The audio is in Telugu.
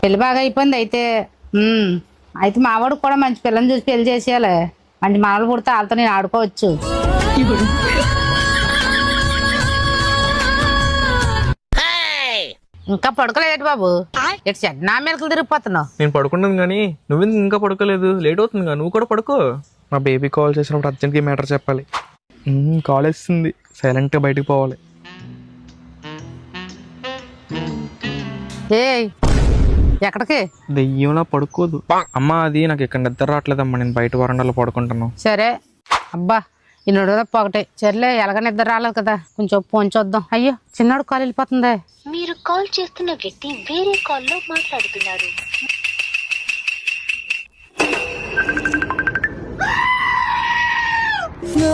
పెళ్లి బాగా అయిపోయింది అయితే. అయితే మావాడికి కూడా మంచి పిల్లని చూసి పెళ్లి చేసేయాలి. మంచి మనలు పుడితే వాళ్ళతో నేను ఆడుకోవచ్చు. ఇంకా పడుకోలేదు బాబు, ఇటు చెడ్నా మెలకలు తిరిగిపోతున్నావు. నేను పడుకుంటాను కానీ నువ్వు ఇంకా పడుకోలేదు, లేట్ అవుతుంది. నువ్వు కూడా పడుకో. మా బేబీ కాల్ చేసినప్పుడు అర్జెంట్గా మ్యాటర్ చెప్పాలి. కాల్ వేస్తుంది, సైలెంట్గా బయటికి పోవాలి. ఏ ఎక్కడికి? దెయ్యంలా పడుకోదు అమ్మా. అది నాకు ఇక్కడ నిద్ర రావట్లేదమ్మా, నేను బయట వరండాలో పడుకుంటాను. సరే అబ్బా, ఈ నడు తప్ప ఒకటే. సర్లే, ఎలాగ నిద్ర రాలేదు కదా, కొంచెం ఫోన్ చూద్దాం. అయ్యో చిన్నాడు కాల్ వెళ్ళిపోతుంది. మీరు కాల్ చేస్తున్న వ్యక్తి వేరే కాల్లో మాట్లాడుతున్నారు. No